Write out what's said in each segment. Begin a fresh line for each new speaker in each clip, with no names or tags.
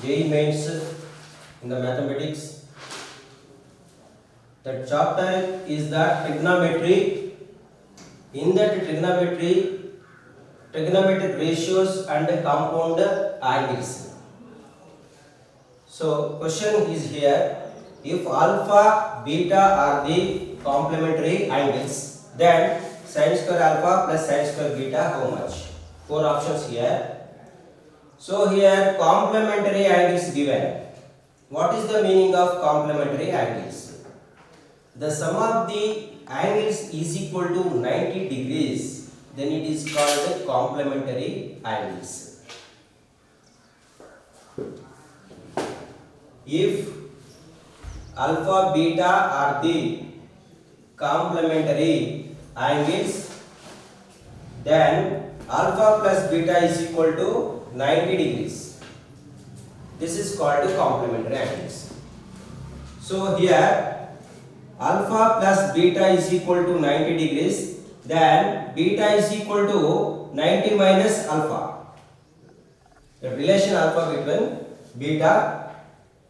JEE Mains in the mathematics. The chapter is the trigonometry. In that trigonometric ratios and compound angles. So question is here: if alpha, beta are the complementary angles, then sin square alpha plus sin square beta how much? 4 options here. So here complementary angles given. What is the meaning of complementary angles? The sum of the angles is equal to 90 degrees, then it is called complementary angles. If alpha, beta are the complementary angles, then alpha plus beta is equal to 90 degrees. This is called complementary angles. So here alpha plus beta is equal to 90 degrees, then beta is equal to 90 minus alpha. The relation alpha between beta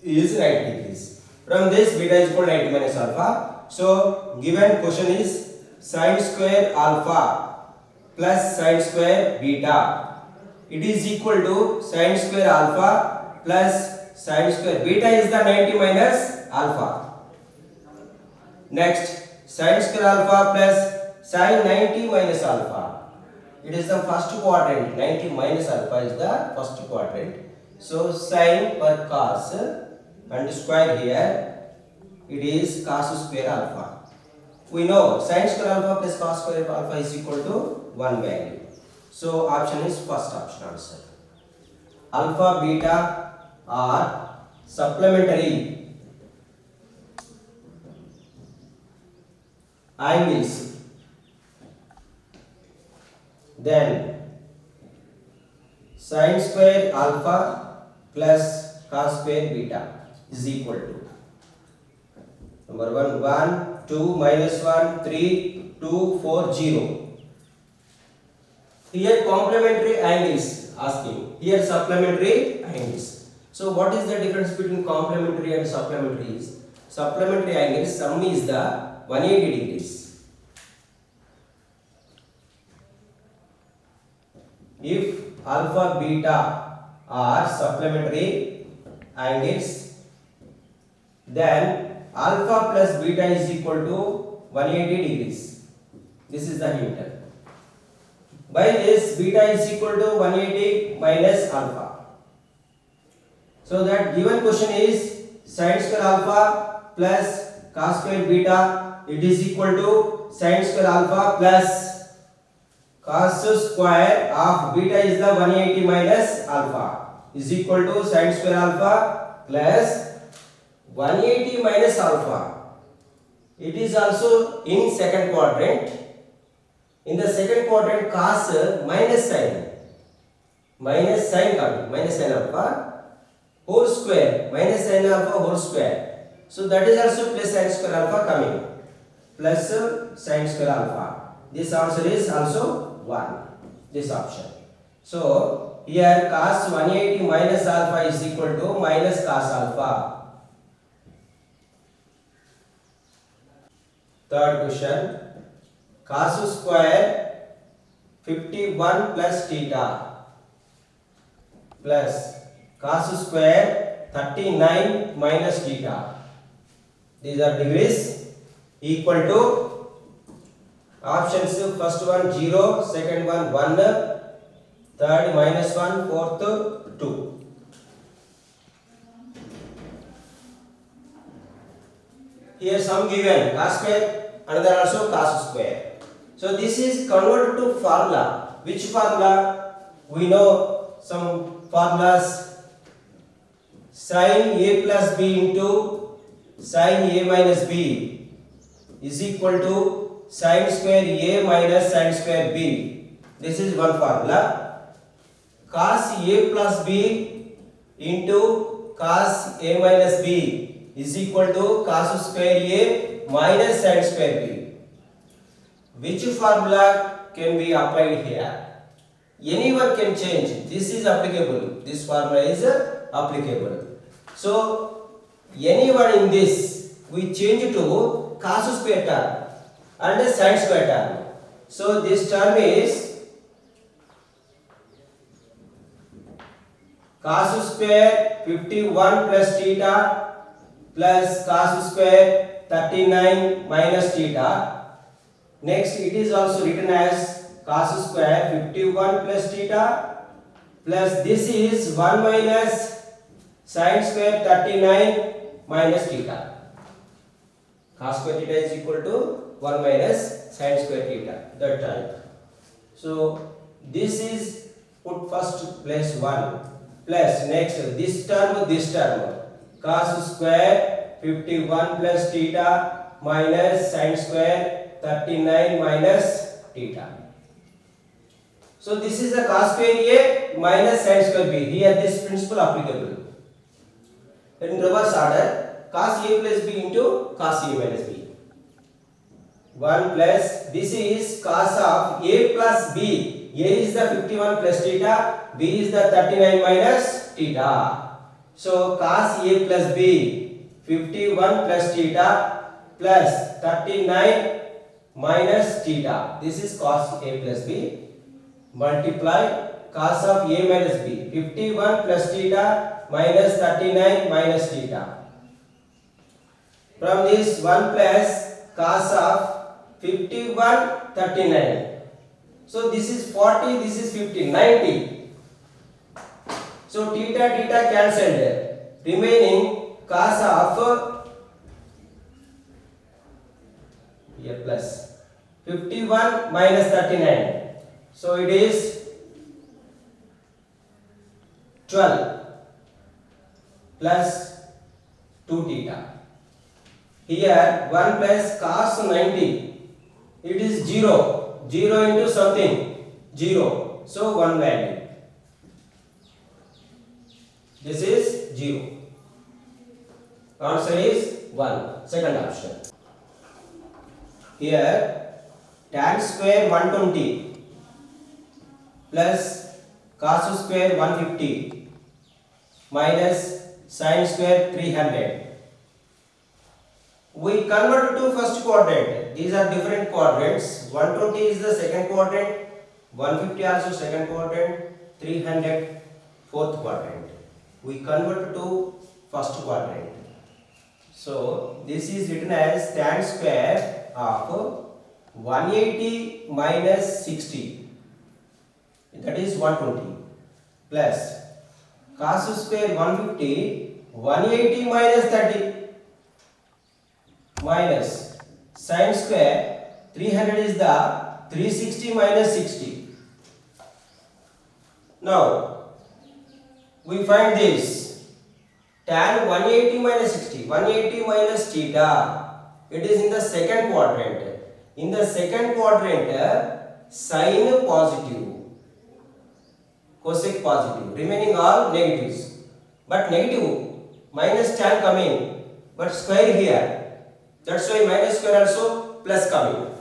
is 90 degrees. From this beta is equal to 90 minus alpha. So given question is sin square alpha plus sin square beta. It is equal to sin square alpha plus sin square beta is the 90 minus alpha. Next, sin square alpha plus sin 90 minus alpha. It is the first quadrant. 90 minus alpha is the first quadrant. So sin per cos and square here, it is cos square alpha. We know sin square alpha plus cos square alpha is equal to 1 value. So option is first option answer. Alpha, beta are supplementary angles. Then sin square alpha plus cos square beta is equal to number 1 1 2 minus 1 3 2 4 0. Here complementary angles asking, here supplementary angles. So what is the difference between complementary and supplementary? Supplementary angles sum is the 180 degrees. If alpha, beta are supplementary angles, then alpha plus beta is equal to 180 degrees. This is the hint. By this beta is equal to 180 minus alpha. So that given question is sin square alpha plus cos square beta, it is equal to sin square alpha plus cos square of beta is the 180 minus alpha is equal to sin square alpha plus 180 minus alpha. It is also in second quadrant. In the second quadrant, cos minus sin coming, minus sin alpha whole square, minus sin alpha whole square. So that is also plus sin square alpha coming, plus sin square alpha. This answer is also 1, this option. So here cos 180 minus alpha is equal to minus cos alpha. Third question. Cos square 51 plus theta plus cos square 39 minus theta. These are degrees equal to options. First one 0, second one 1, third minus 1, fourth 2. Here sum given cos square, another also cos square. So this is converted to formula. Which formula? We know some formulas. Sin a plus b into sin a minus b is equal to sin square a minus sin square b. This is one formula. Cos a plus b into cos a minus b is equal to cos square a minus sin square b. Which formula can be applied here? anyone can change. This is applicable. This formula is applicable. So anyone in this we change to cos square term and sin square term. So this term is cos square 51 plus theta plus cos square 39 minus theta. Next it is also written as cos square 51 plus theta plus this is 1 minus sin square 39 minus theta. Cos square theta is equal to 1 minus sin square theta, that type. So this is put first place 1 plus next this term cos square 51 plus theta minus sin square 39 minus theta. So this is the cos square A minus sin square B. Here this principle applicable. In reverse order, cos A plus B into cos A minus B. 1 plus this is cos of A plus B. A is the 51 plus theta, B is the 39 minus theta. So cos A plus B 51 plus theta plus 39 minus theta. This is cos A plus B. Multiply cos of A minus B 51 plus theta minus 39 minus theta. From this 1 plus cos of 51 39. So this is 40, this is 50, 90. So theta cancelled, remaining cos of here plus 51 minus 39. So it is 12 plus 2 theta. Here 1 plus cos 90. It is 0. 0 into something. 0. So 1 value. This is 0. Answer is 1. Second option. Here tan square 120 plus cos square 150 minus sin square 300. We convert to first quadrant. These are different quadrants. 120 is the second quadrant, 150 also second quadrant, 300 fourth quadrant. We convert to first quadrant. So this is written as tan square of 180 minus 60, that is 120, plus cos square 150 180 minus 30 minus sin square 300 is the 360 minus 60. Now we find this tan 180 minus 60, 180 minus theta. It is in the second quadrant. In the second quadrant, sin positive, cosec positive, remaining all negatives. But negative minus tan coming, but square here. That's why minus square also plus coming.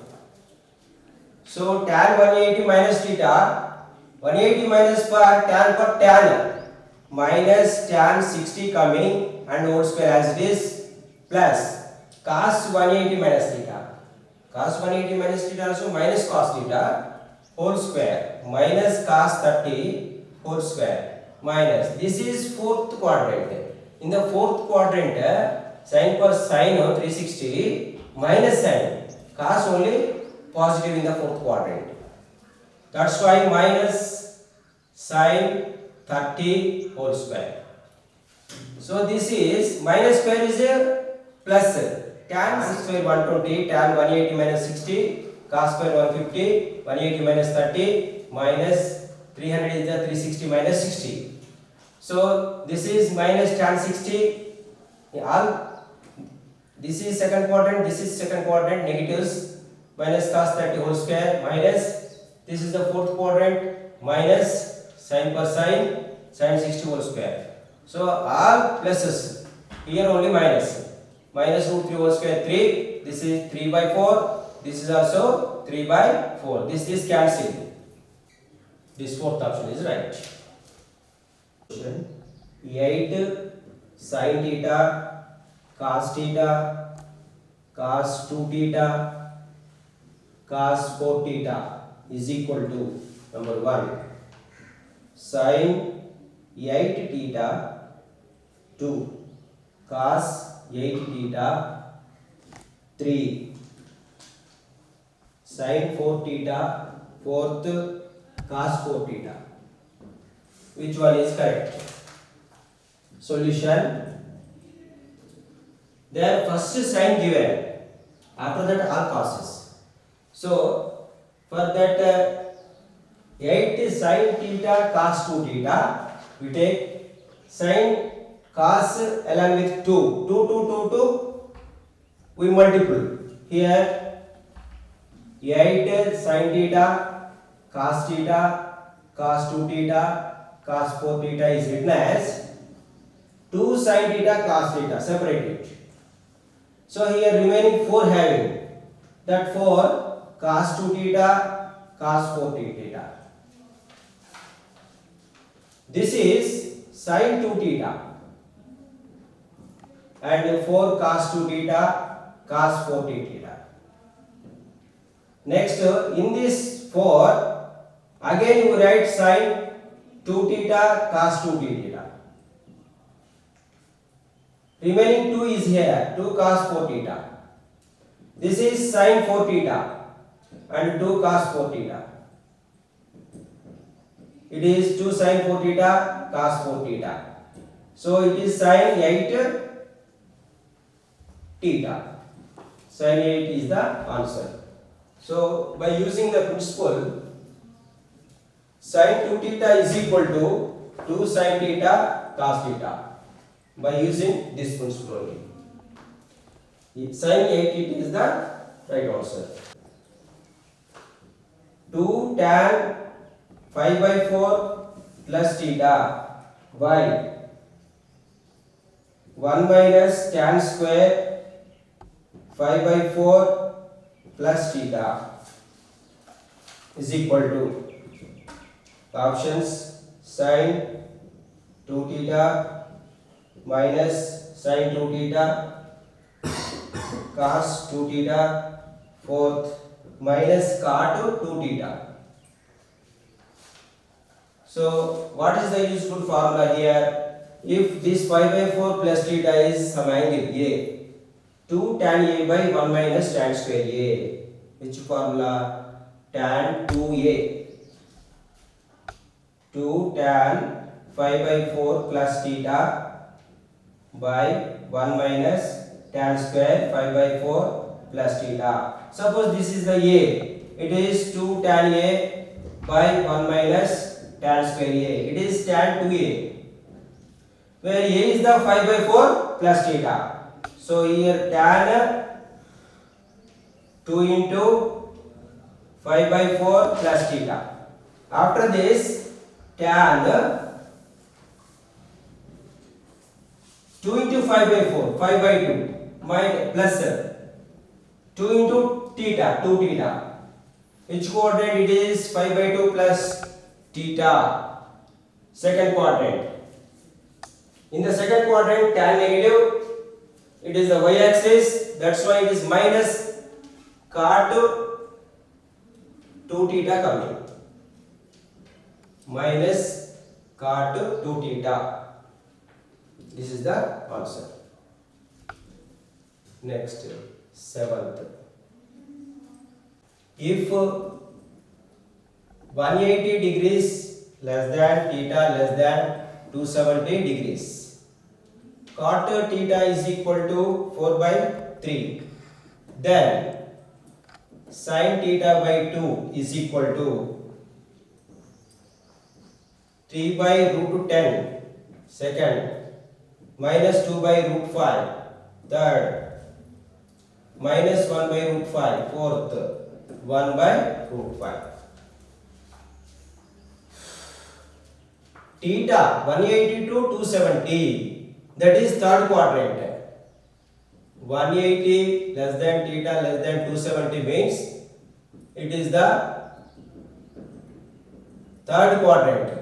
So tan 180 minus theta, 180 minus for tan minus tan 60 coming and whole square as it is, plus cos 180 minus theta. Cos 180 minus theta also minus cos theta whole square minus cos 30 whole square minus. This is fourth quadrant. In the fourth quadrant, sin for sin 360 minus sin, cos only positive in the fourth quadrant. That's why minus sin 30 whole square. So this is minus square is a plus. Tan square 120, tan 180 minus 60, cos square 150, 180 minus 30 minus 300 is the 360 minus 60. So this is minus tan 60. All this is second quadrant, this is second quadrant, negatives, minus cos 30 whole square minus this is the fourth quadrant, minus sin per sin 60 whole square. So all pluses, here only minus. Minus root 3 whole square 3, this is 3 by 4, this is also 3 by 4, this is cancelled. This fourth option is right. 8 sin theta cos theta cos 2 theta cos 4 theta is equal to number 1 sin 8 theta 2 cos 8 theta 3 sin 4 theta 4th cos 4 theta. Which one is correct? Solution. There first sin given, after that all cos's. So for that 8 sin theta cos 2 theta, we take sin cos along with 2 we multiply. Here 8 sin theta cos 2 theta cos 4 theta is written as 2 sin theta cos theta, separate it. So here remaining 4 having, that 4 cos 2 theta cos 4 theta. This is sin 2 theta and 4 cos 2 theta cos 4 theta. Next in this 4 again you write sin 2 theta cos 2 theta. Remaining 2 is here, 2 cos 4 theta. This is sin 4 theta and 2 cos 4 theta. It is 2 sin 4 theta cos 4 theta. So it is sin 8 theta. Sin 8 is the answer. So by using the principle, sin 2 theta is equal to 2 sin theta cos theta. By using this principle only, sin 8 theta is the right answer. 2 tan 5 by 4 plus theta by 1 minus tan square 5 by 4 plus theta is equal to options sin 2 theta minus sin 2 theta cos 2 theta 4th minus cot 2 theta. So what is the useful formula here? If this 5 by 4 plus theta is some angle A, 2 tan A by 1 minus tan square A. Which formula? Tan 2A. 2 tan 5 by 4 plus theta by 1 minus tan square 5 by 4 plus theta. Suppose this is the A. It is 2 tan A by 1 minus tan square A. It is tan 2A. Where A is the 5 by 4 plus theta. So here tan 2 into 5 by 4 plus theta. After this tan 2 into 5 by 4, 5 by 2 minus plus 2 into theta, 2 theta. Which quadrant it is? 5 by 2 plus theta. Second quadrant. In the second quadrant, tan negative, it is the y-axis. That's why it is minus cot 2 theta coming. Minus cot 2 theta. This is the answer. Next, 7th. If 180 degrees less than theta less than 270 degrees, cot theta is equal to 4 by 3. Then sin theta by 2 is equal to 3 by root 10. Second, minus 2 by root 5. Third, minus 1 by root 5. Fourth, 1 by root 5. Theta 180 to 270, that is third quadrant. 180 less than theta less than 270 means it is the third quadrant.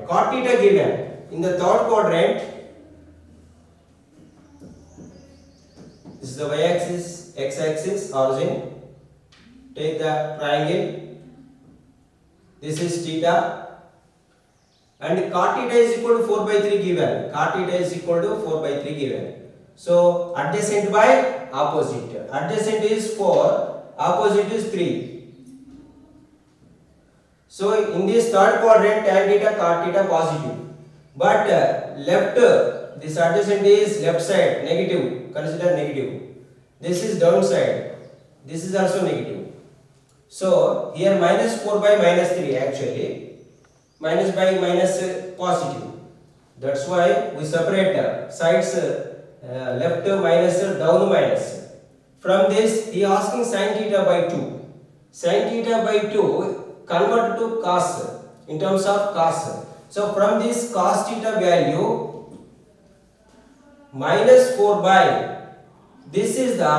Cot theta given in the third quadrant. This is the y-axis, x-axis, origin. Take the triangle. This is theta. And cot theta is equal to 4 by 3 given. Cot theta is equal to 4 by 3 given. So adjacent by opposite. Adjacent is 4, opposite is 3. So in this third quadrant, tan theta, cot theta positive. But left, this adjacent is left side, negative. Consider negative. This is downside. This is also negative. So here minus 4 by minus 3 actually. Minus by minus positive. That's why we separate sides left minus down minus. From this he asking sin theta by 2. Sin theta by 2 convert to cos in terms of cos. So from this cos theta value minus 4 by, this is the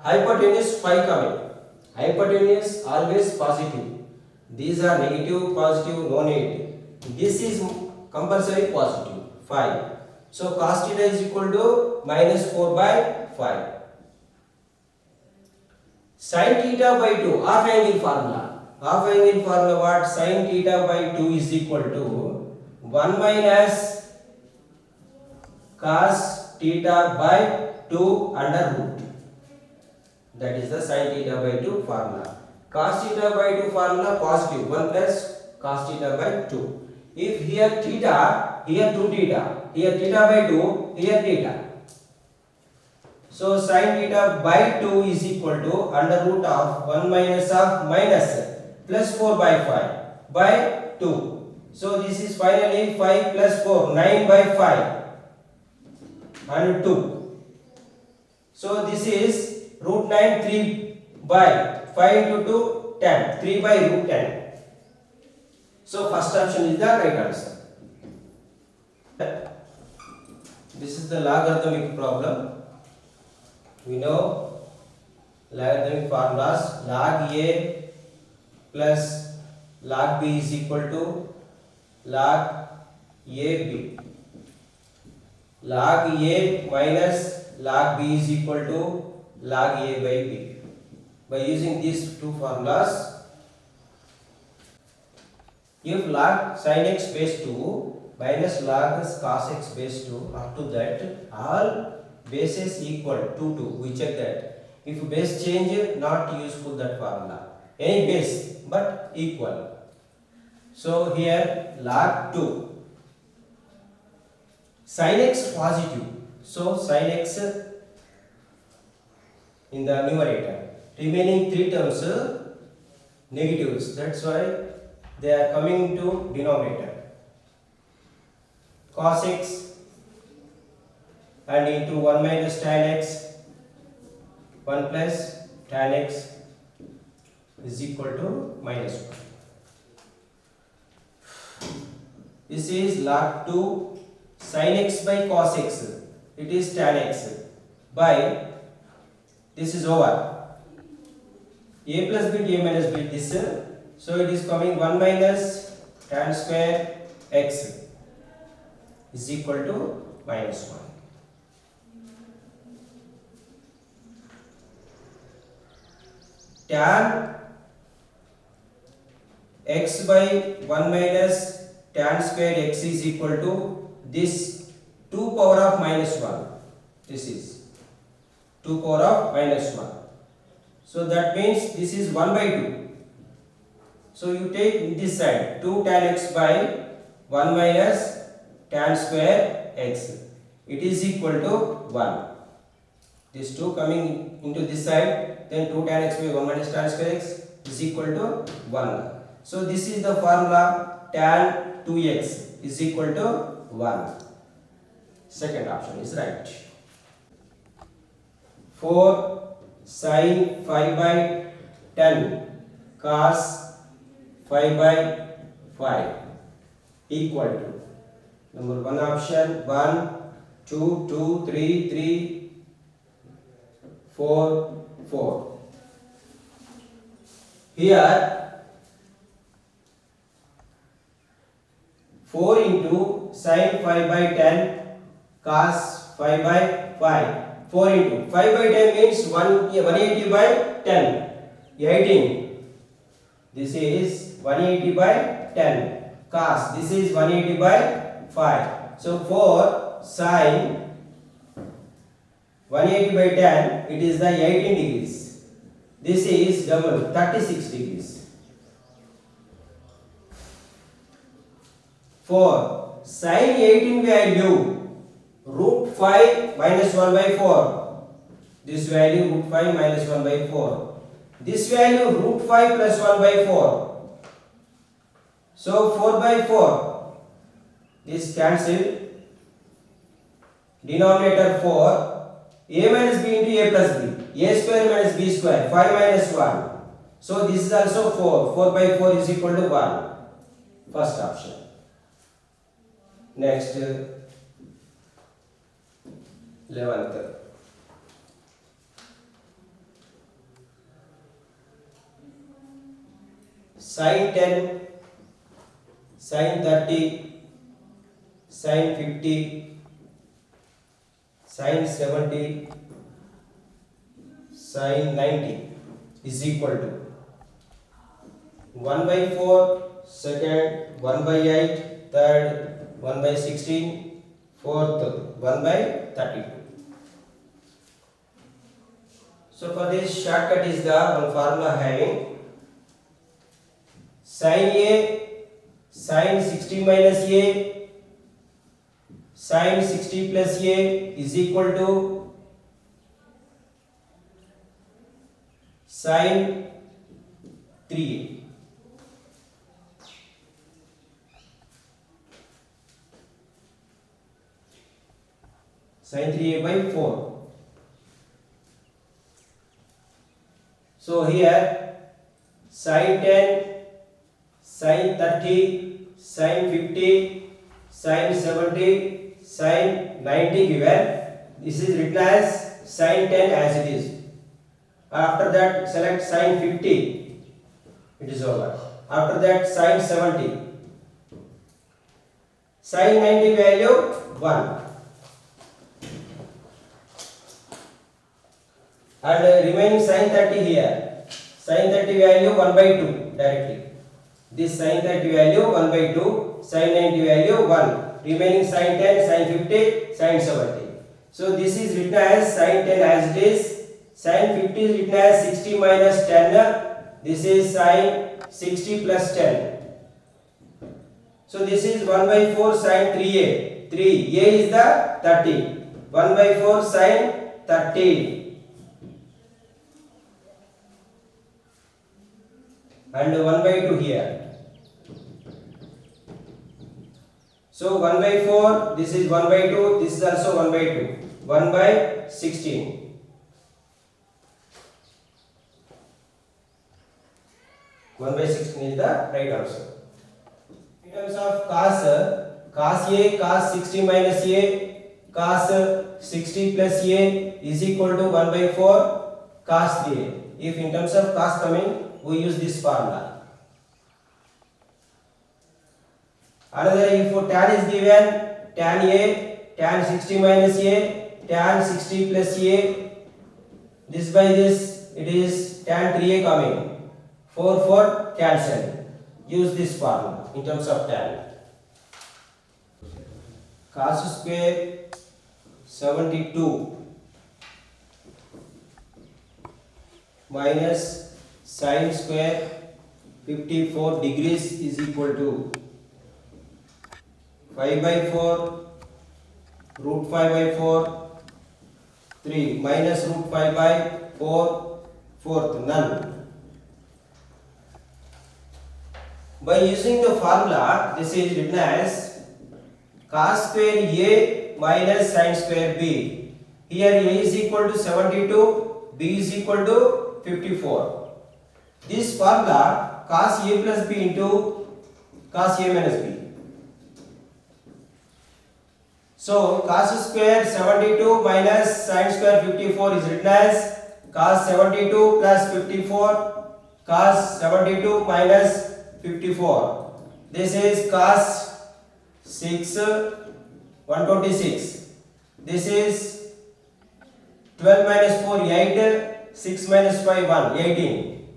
hypotenuse phi coming. Hypotenuse always positive. These are negative, positive, no need. This is compulsory positive, phi. So cos theta is equal to minus 4 by 5. Sin theta by 2, half angle formula. Half angle formula what? Sin theta by 2 is equal to 1 minus cos theta by 2 under root. That is the sin theta by 2 formula. Cos theta by 2 formula positive, 1 plus cos theta by 2. If here theta, here 2 theta, here theta by 2, here theta. So sin theta by 2 is equal to under root of 1 minus of minus plus 4 by 5 by 2. So this is finally 5 plus 4, 9 by 5 and 2. So this is root 9, 3 by 5 into 2, 10, 3 by root 10. So first option is the right answer. This is the logarithmic problem. We know logarithmic formulas. Log A plus log B is equal to log AB. Log A minus log B is equal to log A by B. By using these two formulas, if log sin x base 2 minus log cos x base 2 up to that all bases equal 2 2, we check that. If base change, not useful that formula. Any base but equal. So here log 2 sin x positive. So sin x in the numerator. Remaining 3 terms negatives. That's why they are coming to denominator. Cos x and into 1 minus tan x, 1 plus tan x is equal to minus 1. This is log 2 sin x by cos x. It is tan x by, this is over. A plus b, a minus b, this. So it is coming 1 minus tan square x is equal to minus 1. Tan x by 1 minus tan square x is equal to this 2 power of minus 1. This is 2 power of minus 1. So that means this is 1 by 2. So you take this side 2 tan x by 1 minus tan square x. It is equal to 1. This 2 coming into this side, then 2 tan x by 1 minus tan square x is equal to 1. So this is the formula tan 2x is equal to 1. Second option is right. 4 sin 5 by 10 cos 5 by 5 equal to number 1 option 1, 2, 2, 3, 3, 4, 4. Here 4 into sin 5 by 10 cos 5 by 5. 4 into 5 by 10 means 180 by 10. 18. This is 180 by 10. Cos. This is 180 by 5. So 4 sin 180 by 10. It is the 18 degrees. This is double 36 degrees. 4 sin 18 value root 5 minus 1 by 4. This value root 5 minus 1 by 4. This value root 5 plus 1 by 4. So 4 by 4. This cancel. Denominator 4. A minus b into a plus b. A square minus b square. 5 minus 1. So this is also 4. 4 by 4 is equal to 1. First option. Next, 11th. Sin 10, sin 30, sin 50, sin 70, sin 90 is equal to 1 by 4, second, 1 by 8, third, 1 by 16, fourth, 1 by 32. So for this shortcut is the one formula having sin A, sin 60 minus A, sin 60 plus A is equal to sin 3A. Sin 3A by 4. So here sin 10, sin 30, sin 50, sin 70, sin 90 given. This is written as sin 10 as it is. After that select sin 50. It is over. After that sin 70. Sin 90 value 1. And remaining sin 30 here. Sin 30 value 1 by 2 directly. This sin 30 value 1 by 2. Sin 90 value 1. Remaining sin 10, sin 50, sin 70. So this is written as sin 10 as it is. Sin 50 is written as 60 minus 10. This is sin 60 plus 10. So this is 1 by 4 sin 3a. 3a is the 30. 1 by 4 sin 30. And 1 by 2 here. So 1 by 4, this is 1 by 2, this is also 1 by 2. 1 by 16. 1 by 16 is the right answer. In terms of cos, cos A, cos 60 minus A, cos 60 plus A is equal to 1 by 4 cos 3A. If in terms of cos coming, we use this formula. Another, if tan is given, tan A, tan 60 minus A, tan 60 plus A, this by this, it is tan 3A coming. 4 cancel. Use this formula in terms of tan. Cos square 72 minus sin square 54 degrees is equal to 5 by 4 root 5 by 4 3 minus root 5 by 4 fourth none. By using the formula, this is written as cos square A minus sin square B. Here A is equal to 72, B is equal to 54. This formula cos A plus B into cos A minus B. So cos square 72 minus sin square 54 is written as cos 72 plus 54 cos 72 minus 54. This is cos 6 126. This is 12 minus 4 8, 6 minus 5 1 18.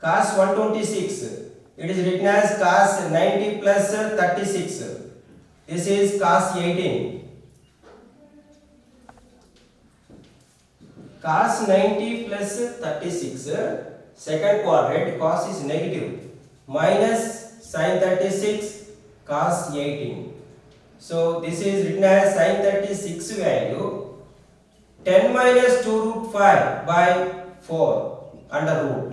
Cos 126, it is written as cos 90 plus 36. This is cos 18. Cos 90 plus 36, second quadrant, cos is negative, minus sin 36 cos 18. So this is written as sin 36 value 10 minus 2 root 5 by 4 under root.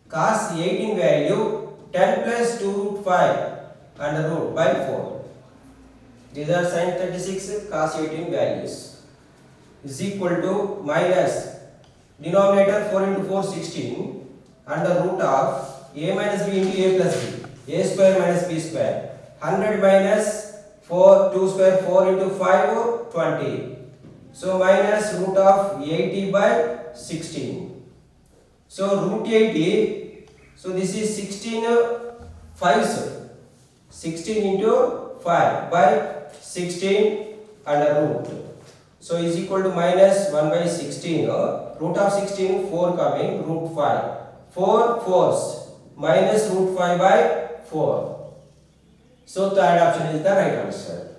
Cos 18 value 10 plus 2 root 5 under root by 4. These are sin 36 cos 18 values. Is equal to minus denominator 4 into 4 16 under root of a minus b into a plus b, a square minus b square, 100 minus 4 2 square 4 into 5 20. So minus root of 80 by 16. So root 80, so this is 16 5s, 16 into 5 by 16 under root. So is equal to minus 1 by 16. Root of 16 4 coming, root 5. 4 4s minus root 5 by 4. So third option is the right answer.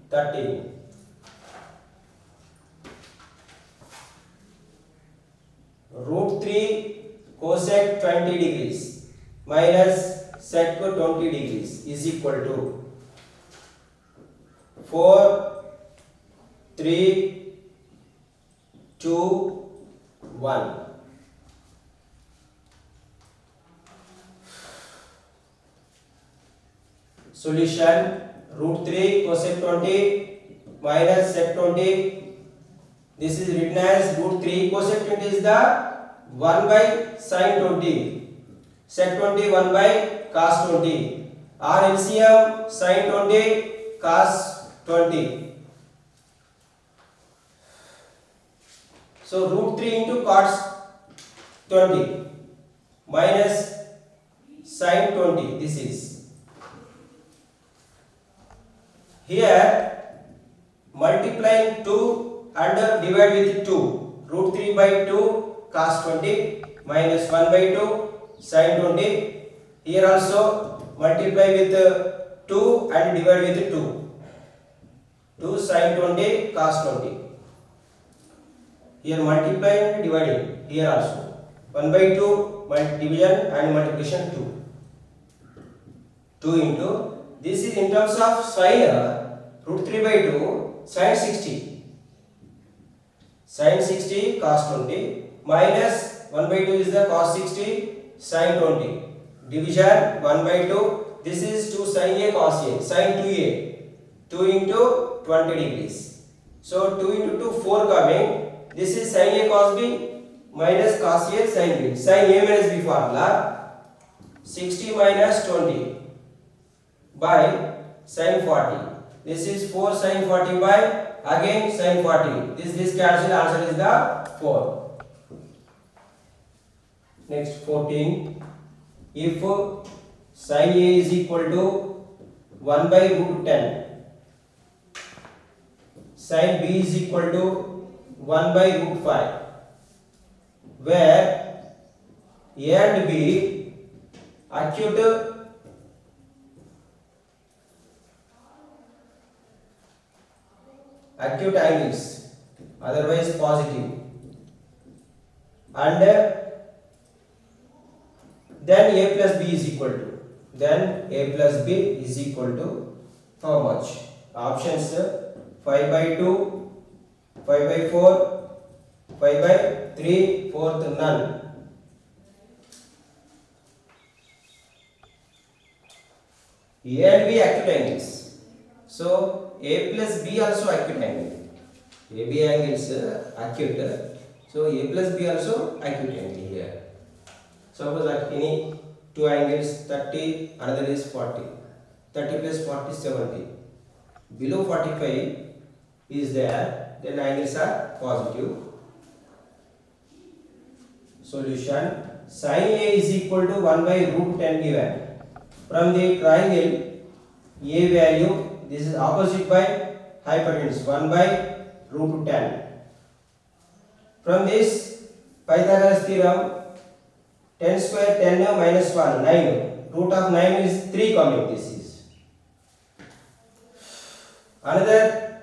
13. Root 3 cosec 20 degrees minus sec 20 degrees is equal to 4 3 2 1. Solution: root 3 cosec 20 minus sec 20. This is written as root 3 cosec 20 is the 1 by sin 20, sec 20 1 by cos 20. Or LCM sin 20 cos 20. So root 3 into cos 20 minus sin 20. This is here multiplying 2 and divide with 2. Root 3 by 2 cos 20 minus 1 by 2 sin 20. Here also multiply with 2 and divide with 2. 2 sin 20 cos 20. Here multiply and dividing. Here also 1 by 2 division and multiplication 2. 2 into, this is in terms of sin, root 3 by 2 sin 60. Sin 60 cos 20 minus 1 by 2 is the cos 60 sin 20. Division 1 by 2. This is 2 sin a cos a, sin 2a. 2 into 20 degrees. So 2 into 2 4 coming. This is sin a cos b minus cos a sin b. Sin a minus b formula 60 minus 20 by sin 40. This is 4 sin 40 by again sin 40. This cancel, answer is the 4. Next 14. If sin a is equal to 1 by root 10, sin b is equal to 1 by root 5, where a and b acute angles, otherwise positive, and then a plus b is equal to, then a plus b is equal to how much? Options 5 by 2, 5 by 4, 5 by 3, fourth none. A and B acute angles. So A plus B also acute angle. AB angles acute. So A plus B also acute angle here. Suppose any two angles 30, another is 40. 30 plus 40 70. Below 45, is there, then angles are positive. Solution: sin A is equal to 1 by root 10 given. From the triangle A value, this is opposite by hypotenuse 1 by root 10. From this Pythagoras theorem, 10 square 10 minus 1 9. Root of 9 is 3 coming. This is another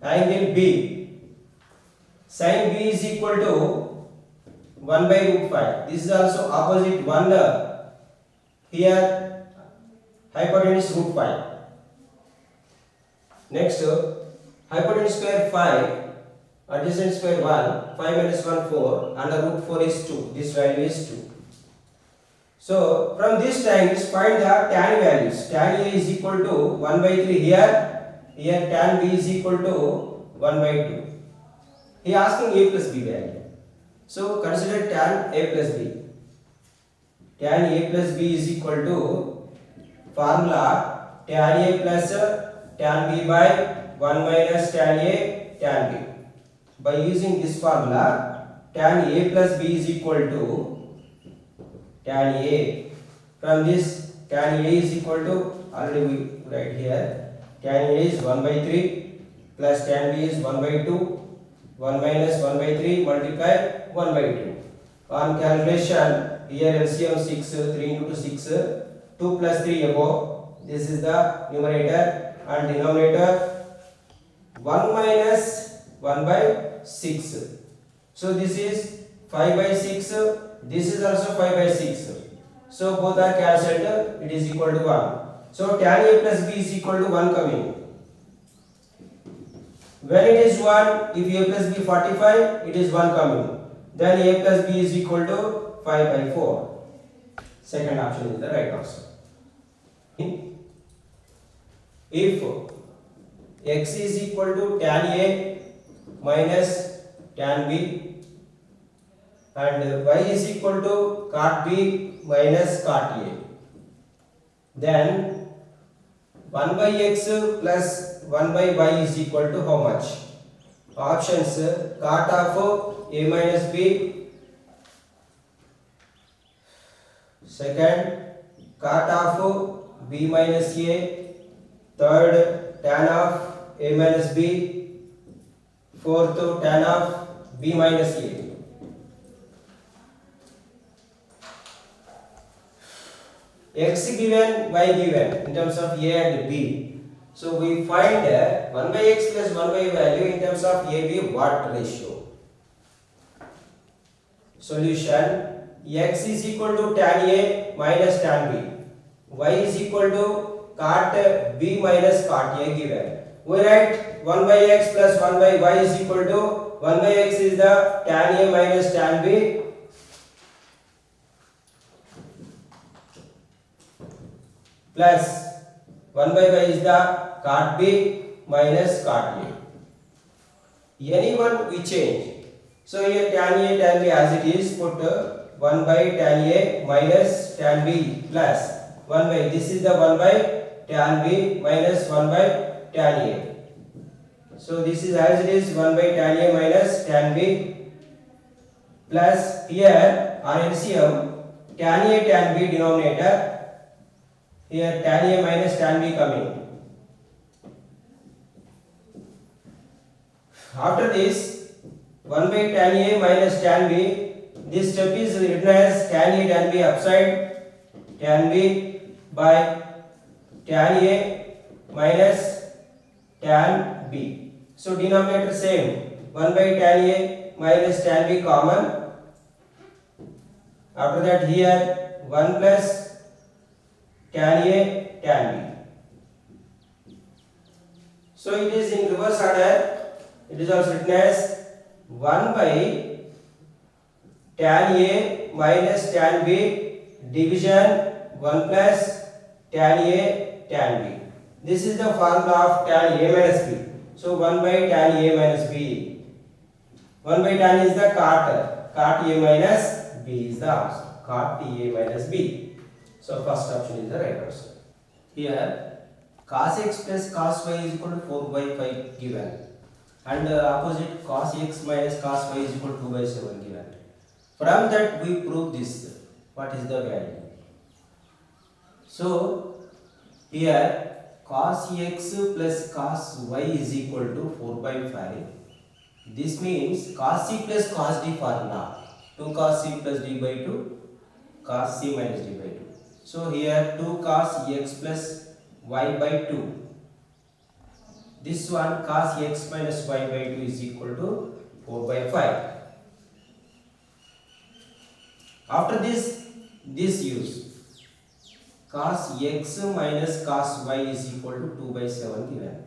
angle B. Sin B is equal to 1 by root 5. This is also opposite 1 here, hypotenuse root 5. Next, hypotenuse square 5, adjacent square 1, 5 minus 1 4, under root 4 is 2. This value is 2. So from these triangles find the tan values. Tan A is equal to 1 by 3 here, here tan B is equal to 1 by 2. He is asking A plus B value. So consider tan A plus B. Tan A plus B is equal to formula tan A plus tan B by 1 minus tan A tan B. By using this formula, tan A plus B is equal to tan A. From this, tan A is equal to, already we write here, tan A is 1 by 3 plus tan B is 1 by 2, 1 minus 1 by 3 multiply 1 by 2. On calculation, here LCM 6, 3 into 6, 2 plus 3 above, this is the numerator, and denominator 1 minus 1 by 6. So this is 5 by 6, this is also 5 by 6. So both are cancelled, it is equal to 1. So tan A plus B is equal to 1 coming. When it is 1, if A plus B 45, it is 1 coming. Then A plus B is equal to 5 by 4. Second option is the right answer. If x is equal to tan A minus tan B and y is equal to cot B minus cot A, then 1 by x plus 1 by y is equal to how much? Options: cot of A minus B, second cot of B minus A, third tan of A minus B, fourth tan of B minus A. X given, y given in terms of A and B. So we find 1 by x plus 1 by value in terms of AB what ratio? Solution: x is equal to tan A minus tan B, y is equal to cot B minus cot A given. We write 1 by x plus 1 by y is equal to 1 by x is the tan A minus tan B plus 1 by y is the cot B minus cot A. Any one we change. So here tan A tan B as it is, put 1 by tan A minus tan B plus 1 by, this is the 1 by tan B minus 1 by tan A. So this is as it is 1 by tan A minus tan B plus here on LCM tan A tan B denominator, here tan A minus tan B coming. After this 1 by tan A minus tan B, this step is written as tan A tan B upside, tan B by tan A minus tan B. So denominator same, 1 by tan A minus tan B common. After that here 1 plus tan A tan B. So it is in reverse order. It is also written as 1 by tan A minus tan B division 1 plus tan A tan B. This is the formula of tan A minus B. So 1 by tan A minus B. 1 by tan is the cot. Cot A minus B is the answer. Cot A minus B. So first option is the right answer. Here cos x plus cos y is equal to 4 by 5 given. and opposite cos x minus cos y is equal to 2 by 7 given. From that we prove this. What is the value? So here cos x plus cos y is equal to 4 by 5. This means cos c plus cos d formula. 2 cos c plus d by 2 cos c minus d by 2. So here 2 cos x plus y by 2. This one cos x minus y by 2 is equal to 4 by 5. After this use cos x minus cos y is equal to 2 by 7 given.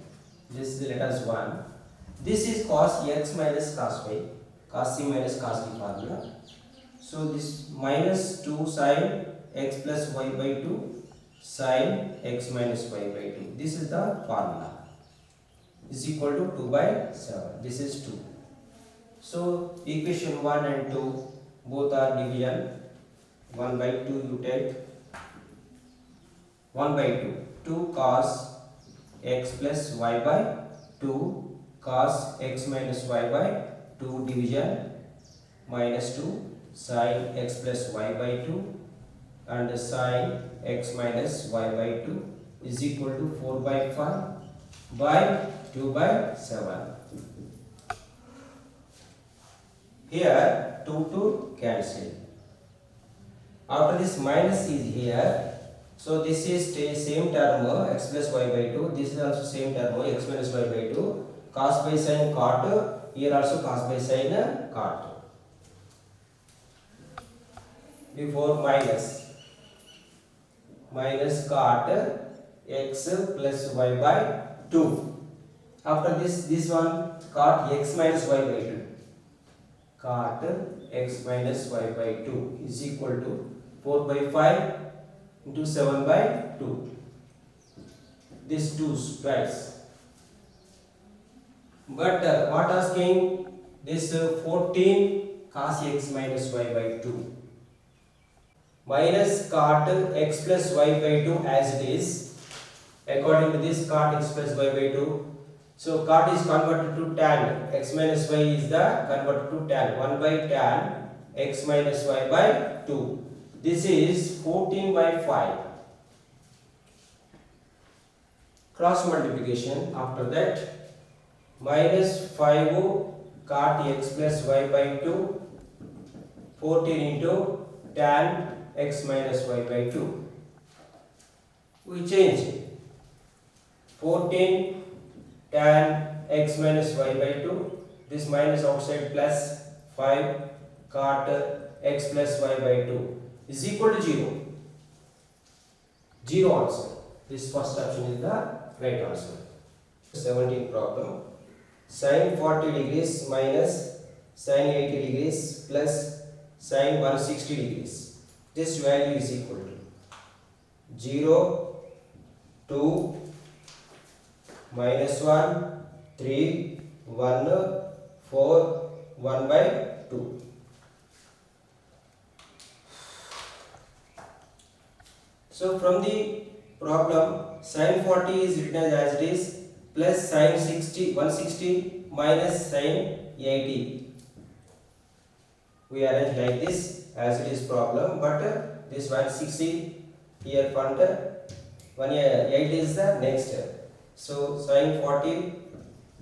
This is let us 1. This is cos x minus cos y, cos c minus cos d formula. So this minus 2 sin x plus y by 2 sin x minus y by 2. This is the formula. Is equal to 2 by 7. This is 2. So equation 1 and 2 both are division. 1 by 2 you take 1 by 2. 2 cos x plus y by 2 cos x minus y by 2 division minus 2 sin x plus y by 2 and sin x minus y by 2 is equal to 4 by 5 by 2 by 7. Here 2 cancel. After this minus is here, so this is same term x plus y by 2. This is also same term x minus y by 2. Cos by sin cot. Here also cos by sin cot. Before minus cot x plus y by 2. After this one cot x minus y by 2. Cot x minus y by 2 is equal to 4 by 5 into 7 by 2. This 2 twice. But what asking? This 14 cos x minus y by 2 minus cot x plus y by 2 as it is. According to this cot x plus y by 2. So cot is converted to tan. X minus y is the converted to tan. 1 by tan x minus y by 2. This is 14 by 5. Cross multiplication. After that minus 5 cot x plus y by 2 14 into tan x minus y by 2. We change 14 tan x minus y by 2. This minus outside plus 5 cot x plus y by 2 is equal to 0. 0 answer. This first option is the right answer. 17 problem. Sin 40 degrees minus sin 80 degrees plus sin 160 degrees. This value is equal to 0, 2, minus 1, 3, 1, 4, 1 by 2. So from the problem sin 40 is written as it is plus sin 160 minus sin 80. We arrange like this as it is problem, but this 160 here front, 180 is the next. So sin 40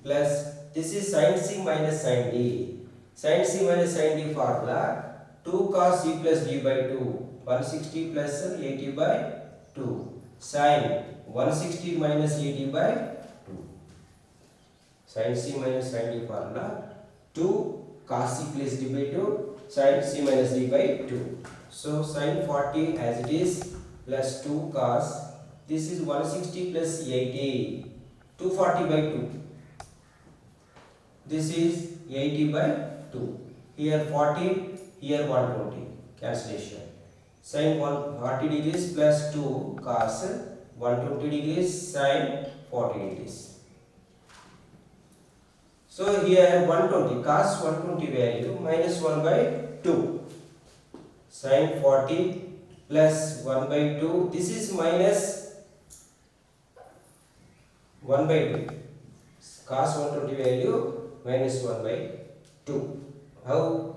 plus this is sin c minus sin d. Sin c minus sin d formula 2 cos c plus d by 2. 160 plus 80 by 2. Sin 160 minus 80 by 2. Sin c minus sin d formula 2 cos c plus d by 2. Sin c minus d by 2. So sin 40 as it is plus 2 cos. This is 160 plus 80. 240 by 2. This is 80 by 2. Here 40, here 120. Cancellation. Sin 140 degrees plus 2 cos 120 degrees sin 40 degrees. So here 120 cos 120 value minus 1 by 2. Sin 40 plus 1 by 2. This is minus 1 by 2. Cos 120 value minus 1 by 2. How?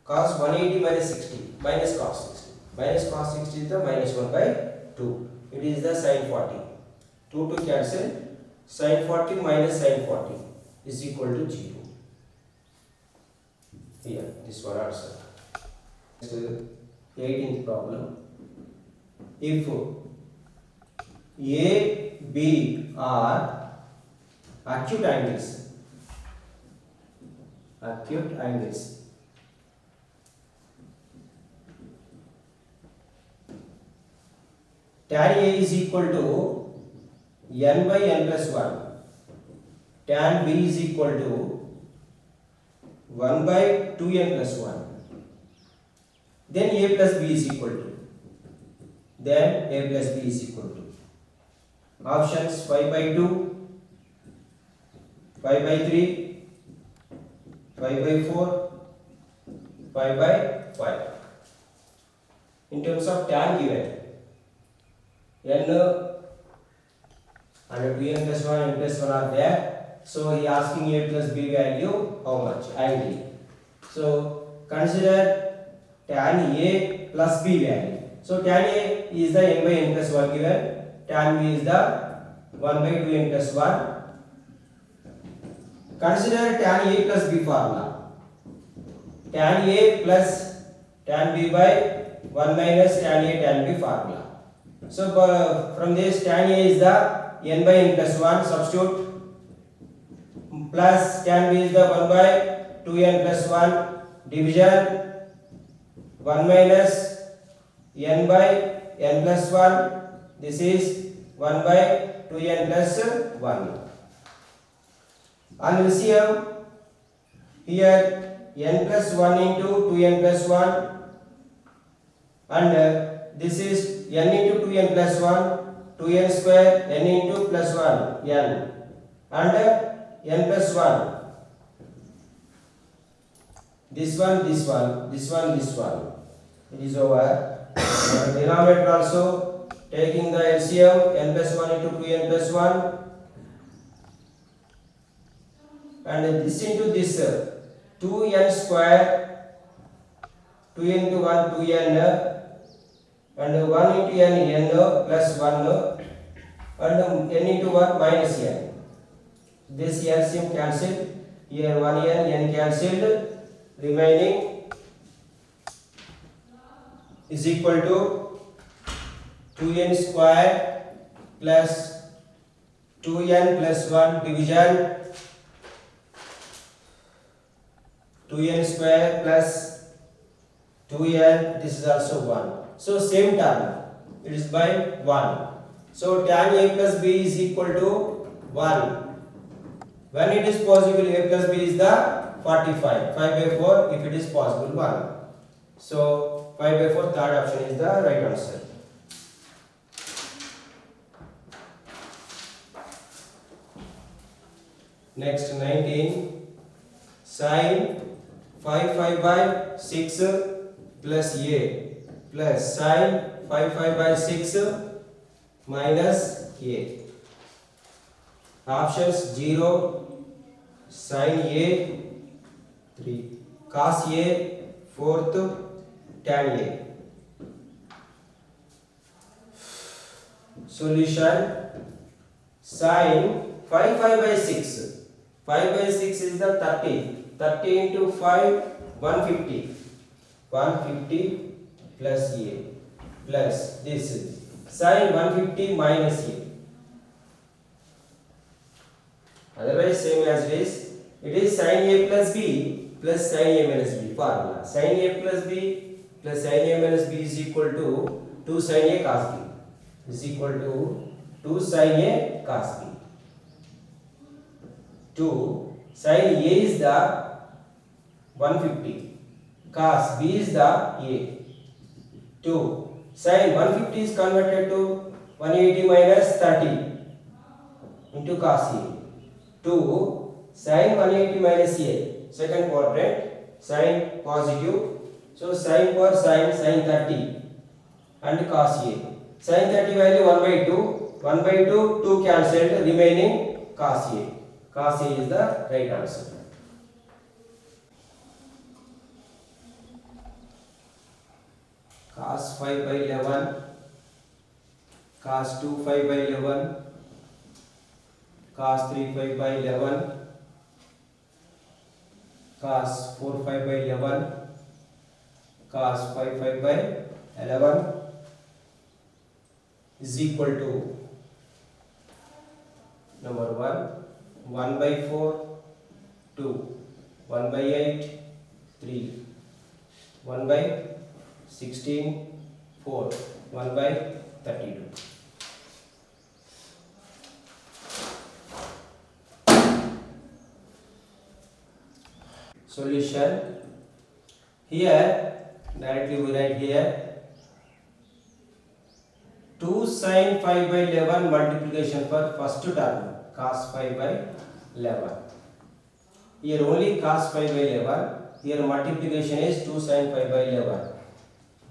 Cos 180 minus 60 minus cos 60. Minus cos 60 is the minus 1 by 2. It is the sin 40. 2 to cancel. Sin 40 minus sin 40 is equal to 0. Here, this one answer. Next, 18th problem. If A, B are acute angles, tan A is equal to n by n plus 1, tan B is equal to 1 by 2n plus 1, then A plus B is equal to, options 5 by 2, 5 by 3, 5 by 4, 5 by 5. In terms of tan given, n and 2n plus 1 and plus 1 are there. So he asking A plus B value how much? Angle. So consider tan A plus B value. So tan A is the n by n plus 1 given. Tan B is the 1 by 2n plus 1. Consider tan A plus B formula. Tan A plus tan B by 1 minus tan A tan B formula. So from this tan A is the n by n plus 1, substitute, plus tan B is the 1 by 2n plus 1, division 1 minus n by n plus 1, this is 1 by 2n plus 1. On LCM, here n plus 1 into 2n plus 1 and this is n into 2n plus 1, 2n square n into plus 1 n and n plus 1. This one, this one, this one, this one. It is over. Denominator also taking the LCM n plus 1 into 2n plus 1 and this into this 2n square, 2 into 1 2n and 1 into n plus 1 and n into 1 minus n. This LCM cancelled. Here 1 n cancelled. Remaining is equal to 2n square plus 2n plus 1 division 2n square plus 2n, this is also 1. So same term, it is by 1. So tan A plus B is equal to 1. When it is possible, A plus B is the 45. 5 by 4, if it is possible, 1. So 5 by 4, third option is the right answer. Next 19. Sin 5 by 6 plus A plus sin 5 by 6 minus A. Options 0, sin A 3, cos A 4th, tan A. Solution: sin 5 by 6. 5 by 6 is the 30. 30 into 5, 150. 150 plus A plus this is sin 150 minus A. Otherwise same as it is. It is sin A plus B plus sin A minus B formula. Sin A plus B plus sin A minus B is equal to 2 sin A cos B is equal to 2 sin A cos B. 2 sin A is the 150, cos B is the A. 2 sin 150 is converted to 180 minus 30 into cos A. 2 sin 180 minus A, second quadrant, sin positive. So sin for sin 30 and cos A. Sin 30 value 1 by 2, 1 by 2 cancelled, remaining cos A. Cos A is the right answer. cos 5 by 11, cos 2 5 by 11, cos 3 5 by 11, cos 4 5 by 11, cos 5 5 by 11 is equal to number 1 by 4, 2, 1 by 8, 3, 1 by 16, 4, 1 by 32. Solution. Here directly we write here 2 sin 5 by 11 multiplication for first term cos 5 by 11. Here only cos 5 by 11. Here multiplication is 2 sin 5 by 11.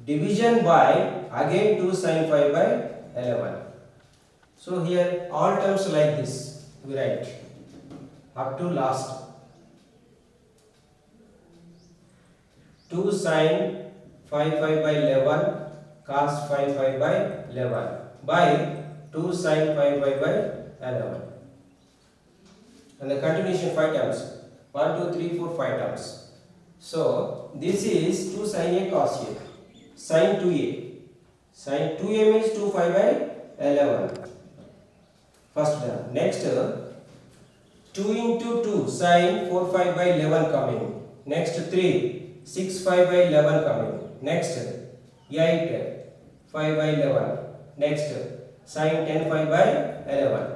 Division by again 2 sin 5 by 11. So here all terms like this we write up to last. 2 sin 5 5 by 11 cos 5 5 by 11 by 2 sin 5 5 by 11. And the continuation 5 terms. 1, 2, 3, 4, 5 terms. So this is 2 sin A cos A. Sin 2A. Sin 2A means 2 5 by 11. First term. Next 2 into 2 sin 4 5 by 11 coming. Next 3 6 5 by 11 coming. Next 8 5 by 11. Next sin 10 5 by 11.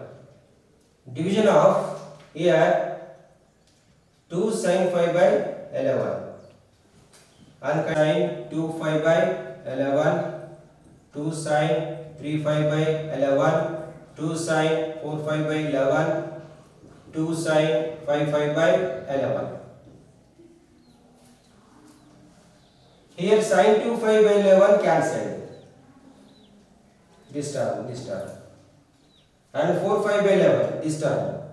Division of here 2 sin 5 by 11 and sin 2 5 by 11, 2 sin 3 5 by 11, 2 sin 4 5 by 11, 2 sin 5 5 by 11. Here sin 2 5 by 11 cancelled. This term, and 4 5 by 11 this term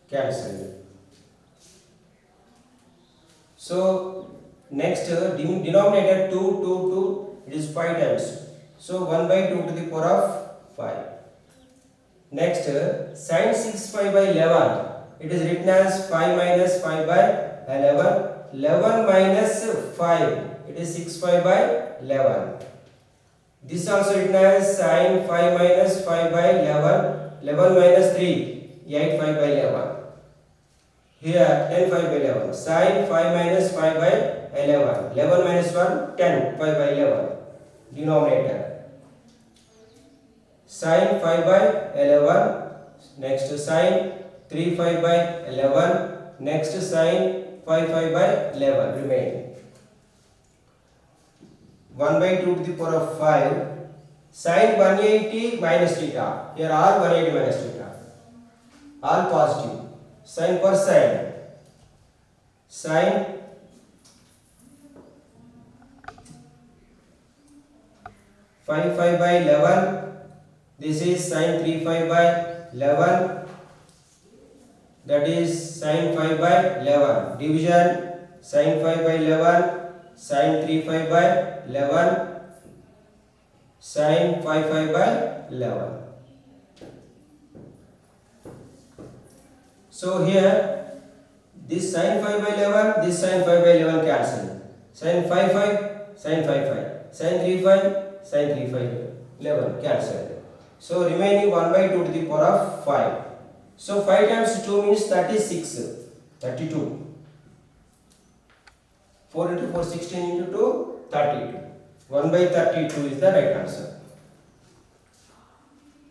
cancelled. So next denominator 2 2 2 it is 5 times. So 1 by 2 to the power of 5. Next sin 6 5 by 11 it is written as 5 minus 5 by 11. 11 minus 5 it is 6 5 by 11. This also written as sin 5 minus 5 by 11. 11 minus 3 8 5 by 11. Here 10 5 by 11. Sin 5 minus 5 by 11. 11 minus 1 10 5 by 11. Denominator sin 5 by 11. Next sin 3 5 by 11. Next sin 5 5 by 11 remaining. 1 by 2 to the power of 5. Sin 180 minus theta. Here all 180 minus theta. All positive. Sin per side. Sin 5 5 by 11. This is sin 3 5 by 11. That is sin 5 by 11. Division sin 5 by 11, sin 3 5 by 11, sin 5 5 by 11. So here this sin 5 by 11, this sin 5 by 11 cancel. Sin 5 5, sin 5 5, sin 3 5, sin 3 5 11 cancel. So remaining 1 by 2 to the power of 5. So 5 times 2 means 36, 32. 4 into 4, 16 into 2, 32. 1 by 32 is the right answer.